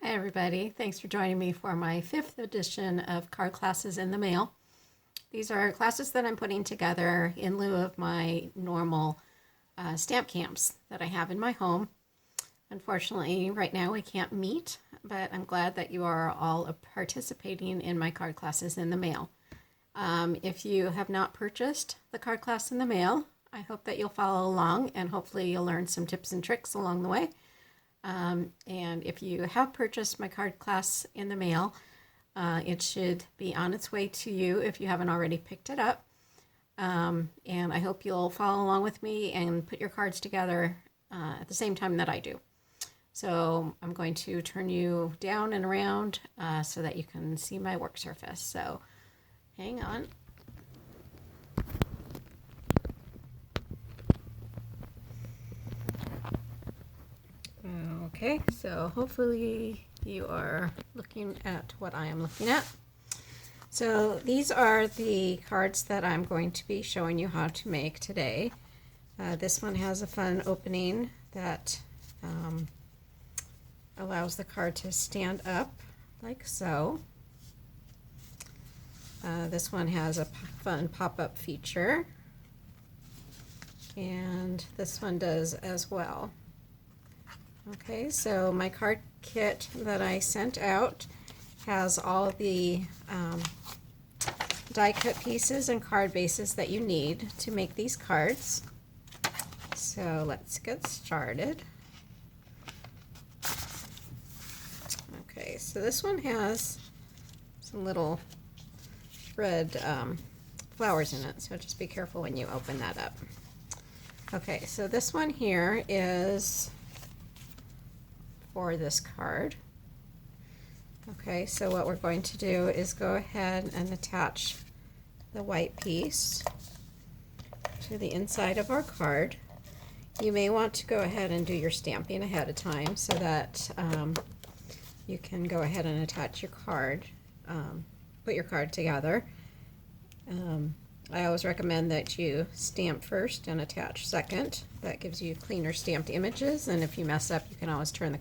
Hi everybody, thanks for joining me for my 5th edition of Card Classes in the Mail. These are classes that I'm putting together in lieu of my normal stamp camps that I have in my home. Unfortunately, right now we can't meet, but I'm glad that you are all participating in my Card Classes in the Mail. If you have not purchased the Card Class in the Mail, I hope that you'll follow along and hopefully you'll learn some tips and tricks along the way. And if you have purchased my card class in the mail, it should be on its way to you if you haven't already picked it up. And I hope you'll follow along with me and put your cards together at the same time that I do. So I'm going to turn you down and around so that you can see my work surface. So hang on. Okay, so hopefully you are looking at what I am looking at. So these are the cards that I'm going to be showing you how to make today. This one has a fun opening that allows the card to stand up like so. This one has a fun pop-up feature, and this one does as well. Okay, so my card kit that I sent out has all the die cut pieces and card bases that you need to make these cards. So let's get started. Okay, so this one has some little red flowers in it, so just be careful when you open that up. Okay, so this one here is for this card. Okay, so what we're going to do is go ahead and attach the white piece to the inside of our card. You may want to go ahead and do your stamping ahead of time so that you can go ahead and attach your card, put your card together. I always recommend that you stamp first and attach second. That gives you cleaner stamped images, and if you mess up, you can always turn the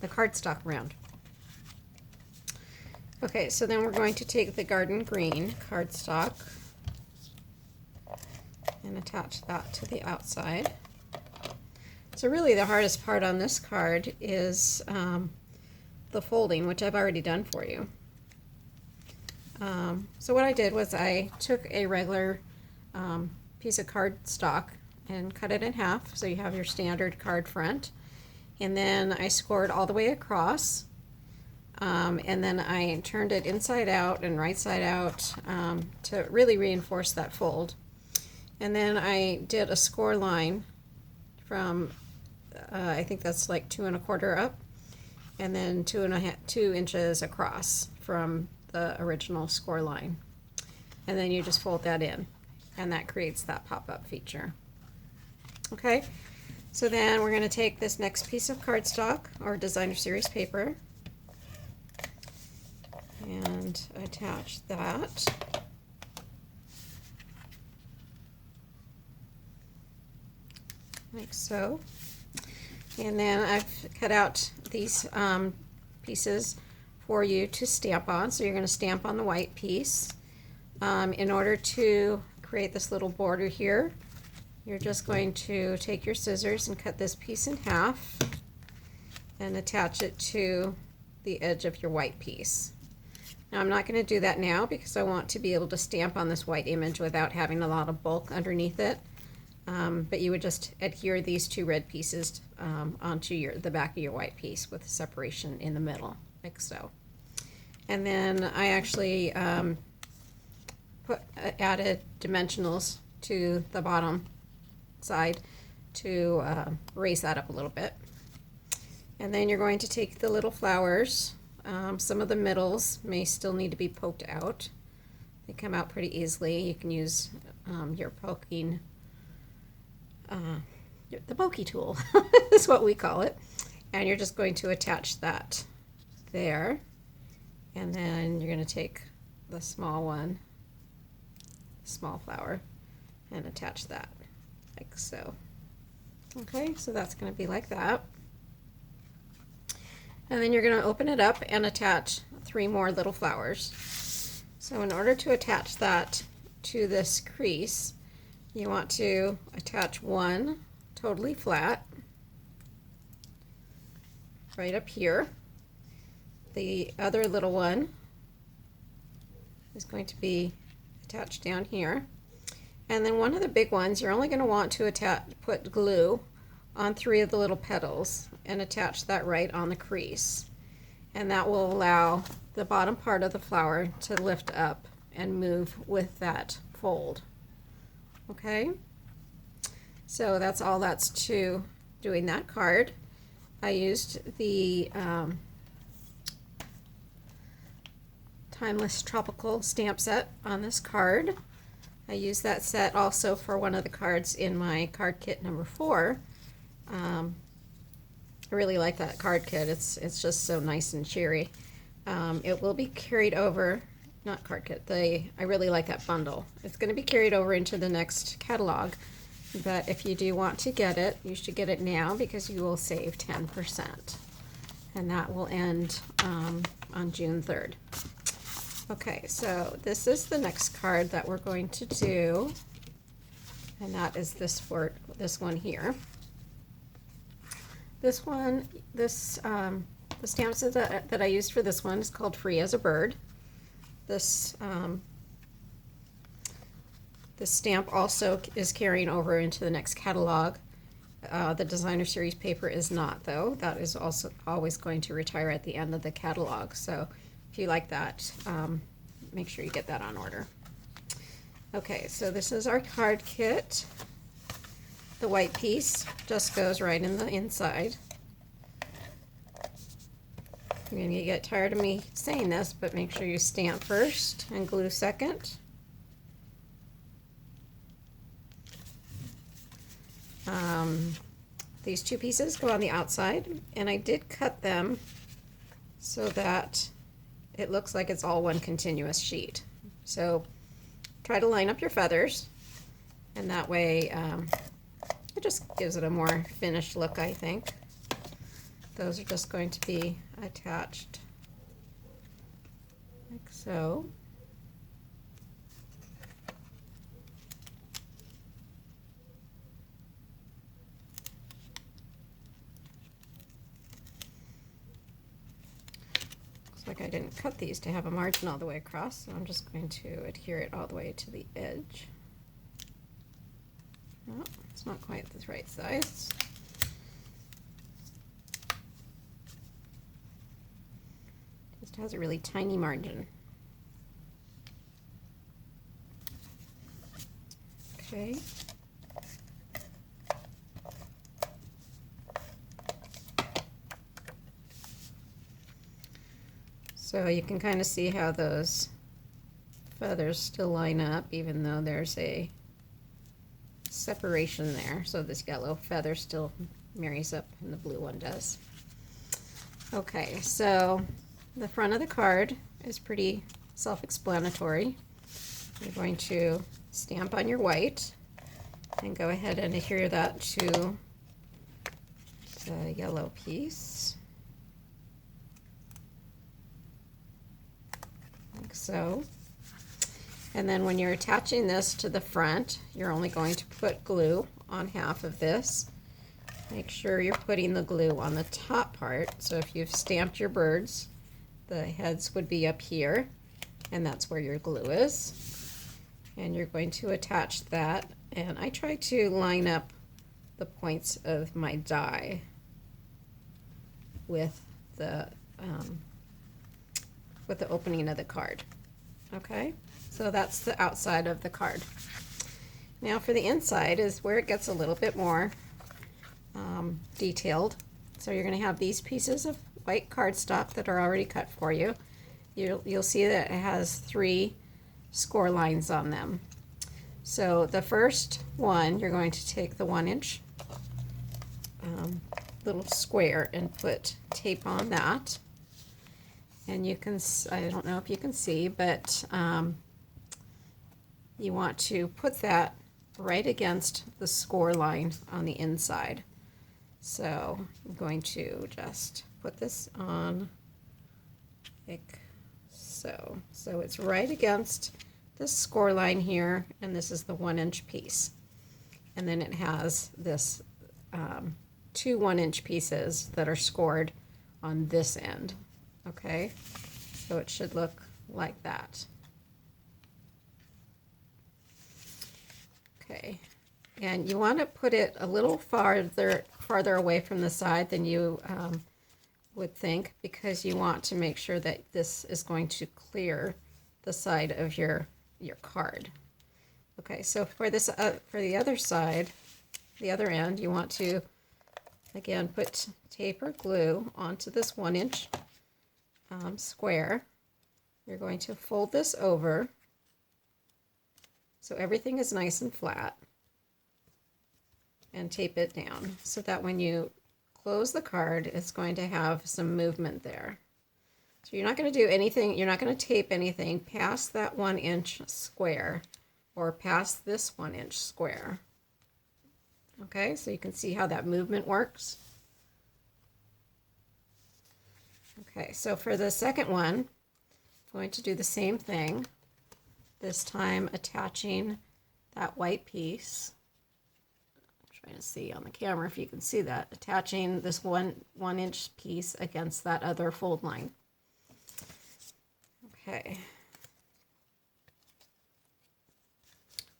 cardstock around. Okay, so then we're going to take the garden green cardstock and attach that to the outside. So really the hardest part on this card is the folding, which I've already done for you. So what I did was I took a regular piece of cardstock and cut it in half, so you have your standard card front, and then I scored all the way across, and then I turned it inside out and right side out to really reinforce that fold. And then I did a score line from I think that's like 2 1/4 up, and then 2 inches across from the original score line, and then you just fold that in, and that creates that pop-up feature. Okay, so then we're going to take this next piece of cardstock or designer series paper and attach that. Like so. And then I've cut out these pieces for you to stamp on. So you're going to stamp on the white piece. In order to create this little border here, you're just going to take your scissors and cut this piece in half and attach it to the edge of your white piece. Now I'm not going to do that now because I want to be able to stamp on this white image without having a lot of bulk underneath it. But you would just adhere these 2 red pieces onto the back of your white piece with separation in the middle, like so. And then I actually added dimensionals to the bottom side to raise that up a little bit. And then you're going to take the little flowers. Some of the middles may still need to be poked out. They come out pretty easily. You can use your poking, the pokey tool is what we call it. And you're just going to attach that there. And then you're going to take the small one, small flower, and attach that like so. Okay, so that's going to be like that. And then you're going to open it up and attach 3 more little flowers. So in order to attach that to this crease, you want to attach one totally flat right up here. The other little one is going to be attached down here. And then one of the big ones, you're only going to want to put glue on 3 of the little petals and attach that right on the crease. And that will allow the bottom part of the flower to lift up and move with that fold. Okay? So that's all that's to doing that card. I used the Timeless Tropical stamp set on this card. I used that set also for one of the cards in my card kit number 4. I really like that card kit. It's just so nice and cheery. It will be carried over, not card kit, I really like that bundle. It's going to be carried over into the next catalog, but if you do want to get it, you should get it now because you will save 10%. And that will end on June 3rd. Okay, so this is the next card that we're going to do, and that is this one here. This one, the stamp set that I used for this one is called Free as a Bird. This stamp also is carrying over into the next catalog. The designer series paper is not, though. That is also always going to retire at the end of the catalog. So if you like that, make sure you get that on order. Okay, so this is our card kit. The white piece just goes right in the inside. You're going to get tired of me saying this, but make sure you stamp first and glue second. These 2 pieces go on the outside, and I did cut them so that it looks like it's all one continuous sheet. So try to line up your feathers, and that way it just gives it a more finished look, I think. Those are just going to be attached like so. Like I didn't cut these to have a margin all the way across, so I'm just going to adhere it all the way to the edge. No, it's not quite the right size. Just has a really tiny margin. Okay. So you can kind of see how those feathers still line up, even though there's a separation there. So this yellow feather still marries up and the blue one does. Okay, so the front of the card is pretty self-explanatory. You're going to stamp on your white and go ahead and adhere that to the yellow piece. Like so. And then when you're attaching this to the front, you're only going to put glue on half of this. Make sure you're putting the glue on the top part. So if you've stamped your birds, the heads would be up here, and that's where your glue is. And you're going to attach that, and I try to line up the points of my die with the opening of the card. Okay, so that's the outside of the card. Now for the inside is where it gets a little bit more detailed. So you're going to have these pieces of white cardstock that are already cut for you. You'll see that it has 3 score lines on them. So the first one, you're going to take the 1-inch little square and put tape on that. And you can, I don't know if you can see, but you want to put that right against the score line on the inside. So I'm going to just put this on like so. So it's right against this score line here, and this is the 1-inch piece. And then it has this 2 1-inch pieces that are scored on this end. Okay, so it should look like that. Okay, and you want to put it a little farther away from the side than you would think, because you want to make sure that this is going to clear the side of your card. Okay, so for this for the other side, the other end, you want to again put tape or glue onto this 1-inch square. You're going to fold this over so everything is nice and flat, and tape it down so that when you close the card, it's going to have some movement there. So you're not going to do anything, you're not going to tape anything past that 1-inch square or past this 1-inch square. Okay, so you can see how that movement works. Okay, so for the second one, I'm going to do the same thing, this time attaching that white piece. I'm trying to see on the camera if you can see that, attaching this 1-inch piece against that other fold line. Okay.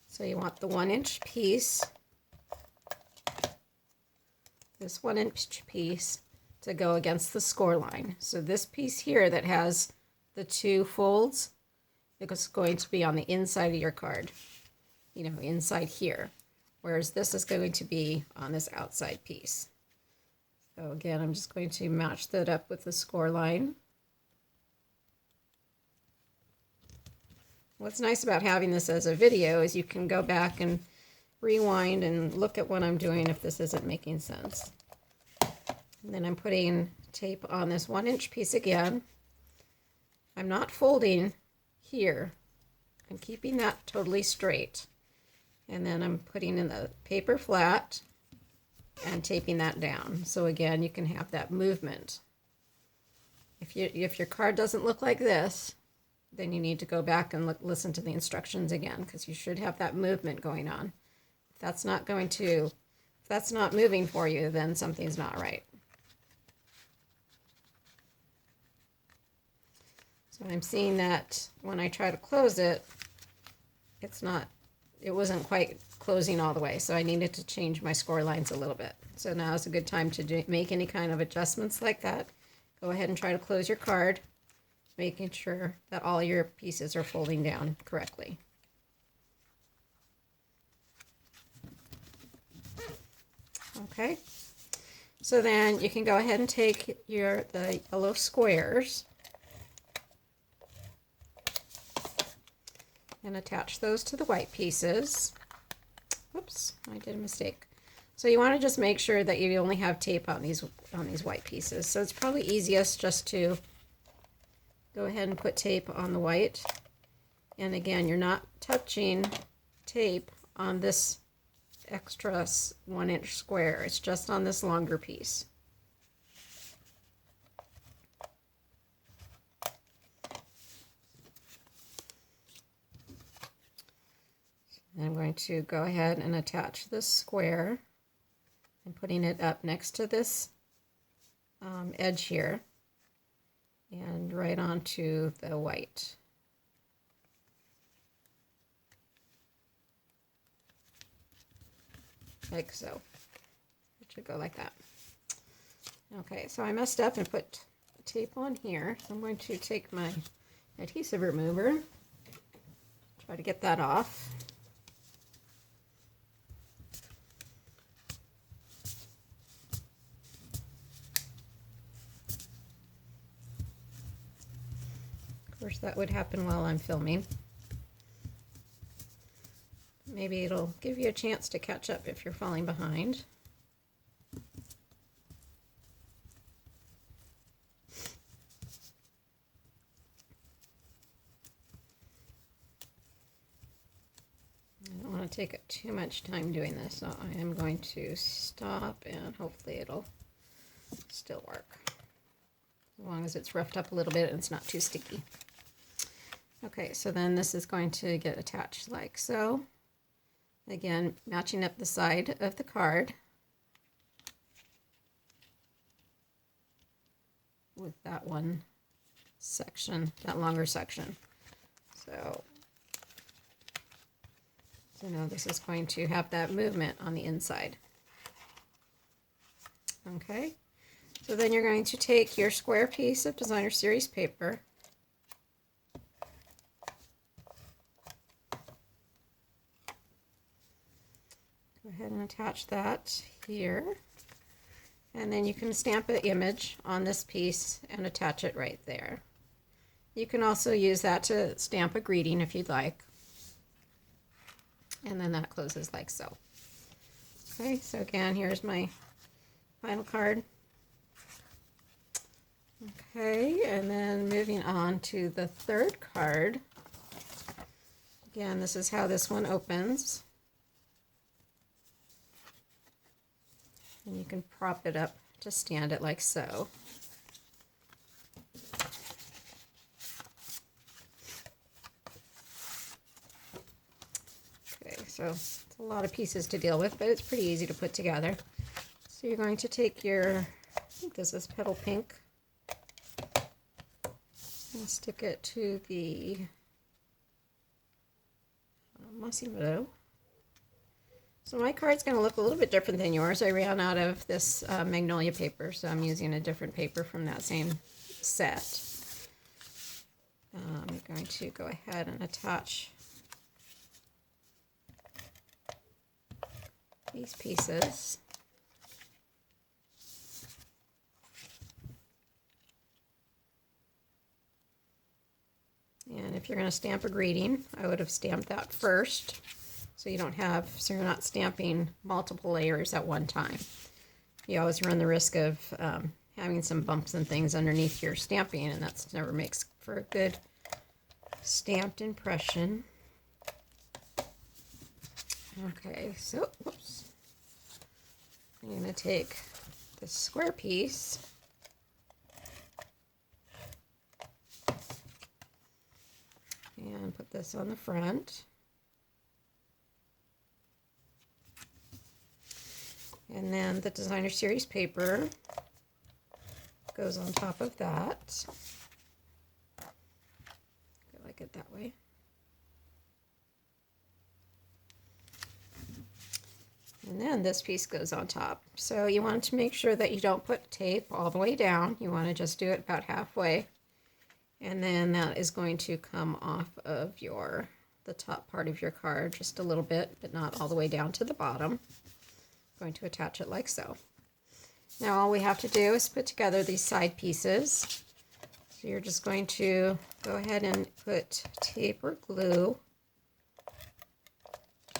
So you want the 1-inch piece, this 1-inch piece, to go against the score line. So this piece here that has the 2 folds, it's going to be on the inside of your card, you know, inside here, whereas this is going to be on this outside piece. So again, I'm just going to match that up with the score line. What's nice about having this as a video is you can go back and rewind and look at what I'm doing if this isn't making sense. And then I'm putting tape on this 1-inch piece again. I'm not folding here. I'm keeping that totally straight. And then I'm putting in the paper flat and taping that down. So again, you can have that movement. If your card doesn't look like this, then you need to go back and listen to the instructions again, because you should have that movement going on. If that's not moving for you, then something's not right. So I'm seeing that when I try to close it, it wasn't quite closing all the way, so I needed to change my score lines a little bit. So now is a good time to make any kind of adjustments like that. Go ahead and try to close your card, making sure that all your pieces are folding down correctly. Okay, so then you can go ahead and take the yellow squares and attach those to the white pieces. Oops, I did a mistake. So you want to just make sure that you only have tape on these white pieces. So it's probably easiest just to go ahead and put tape on the white. And again, you're not touching tape on this extra 1-inch square. It's just on this longer piece. I'm going to go ahead and attach this square and putting it up next to this edge here and right onto the white. Like so. It should go like that. Okay, so I messed up and put tape on here. So I'm going to take my adhesive remover, try to get that off. Of course, that would happen while I'm filming. Maybe it'll give you a chance to catch up if you're falling behind. I don't want to take up too much time doing this, so I am going to stop and hopefully it'll still work. as long as it's roughed up a little bit and it's not too sticky. Okay, so then this is going to get attached like so. Again, matching up the side of the card with that one section, that longer section. So now this is going to have that movement on the inside. Okay, so then you're going to take your square piece of Designer Series paper, go ahead and attach that here, and then you can stamp an image on this piece and attach it right there. You can also use that to stamp a greeting if you'd like. And then that closes like so. Okay, so again, here's my final card. Okay, and then moving on to the third card. Again, this is how this one opens. And you can prop it up to stand it like so. Okay, so it's a lot of pieces to deal with, but it's pretty easy to put together. So you're going to take your, I think this is Petal Pink, and stick it to the Mossy Meadow. So my card's going to look a little bit different than yours. I ran out of this Magnolia paper, so I'm using a different paper from that same set. I'm going to go ahead and attach these pieces. And if you're going to stamp a greeting, I would have stamped that first, so you don't have, so you're not stamping multiple layers at one time. You always run the risk of having some bumps and things underneath your stamping, and that never makes for a good stamped impression. Okay, so whoops. I'm going to take this square piece and put this on the front. And then the Designer Series paper goes on top of that. I like it that way. And then this piece goes on top. So you want to make sure that you don't put tape all the way down. You want to just do it about halfway. And then that is going to come off of the top part of your card just a little bit, but not all the way down to the bottom. Going to attach it like so. Now all we have to do is put together these side pieces. So you're just going to go ahead and put tape or glue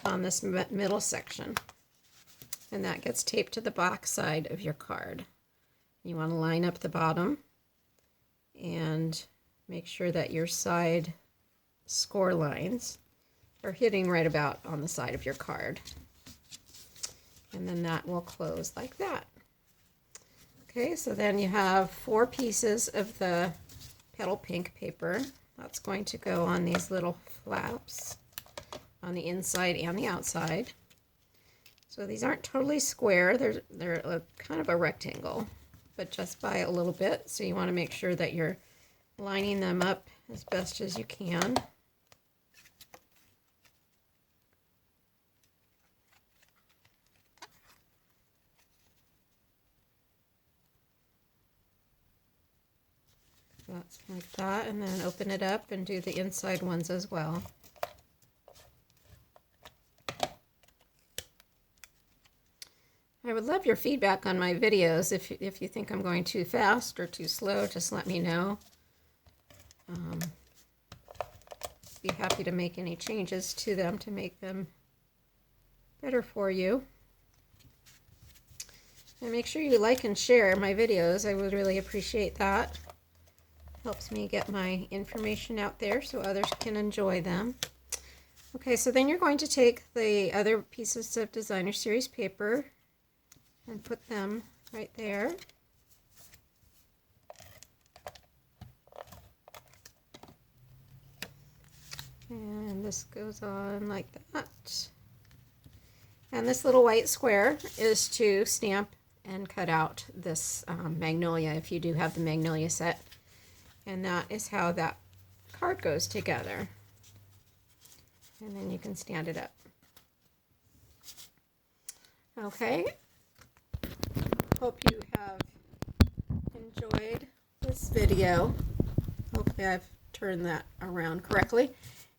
on this middle section. And that gets taped to the back side of your card. You want to line up the bottom and make sure that your side score lines are hitting right about on the side of your card. And then that will close like that. Okay, so then you have 4 pieces of the Petal Pink paper. That's going to go on these little flaps on the inside and the outside. So these aren't totally square, they're a kind of a rectangle, but just by a little bit. So you want to make sure that you're lining them up as best as you can. That's like that, and then open it up and do the inside ones as well. I would love your feedback on my videos. If you think I'm going too fast or too slow, just let me know. Be happy to make any changes to them to make them better for you. And make sure you like and share my videos. I would really appreciate that. Helps me get my information out there so others can enjoy them. Okay, so then you're going to take the other pieces of Designer Series paper and put them right there. this goes on like that. And this little white square is to stamp and cut out this magnolia if you do have the magnolia set. And that is how that card goes together. And then you can stand it up. Okay. Hope you have enjoyed this video. Hopefully I've turned that around correctly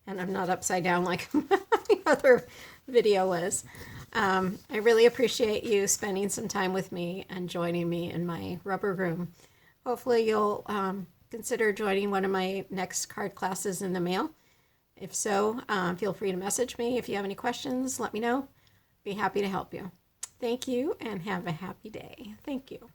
and I'm not upside down like the other video was. I really appreciate you spending some time with me and joining me in my rubber room. Hopefully you'll consider joining one of my next card classes in the mail. If so, feel free to message me. If you have any questions, let me know. Be happy to help you. Thank you and have a happy day. Thank you.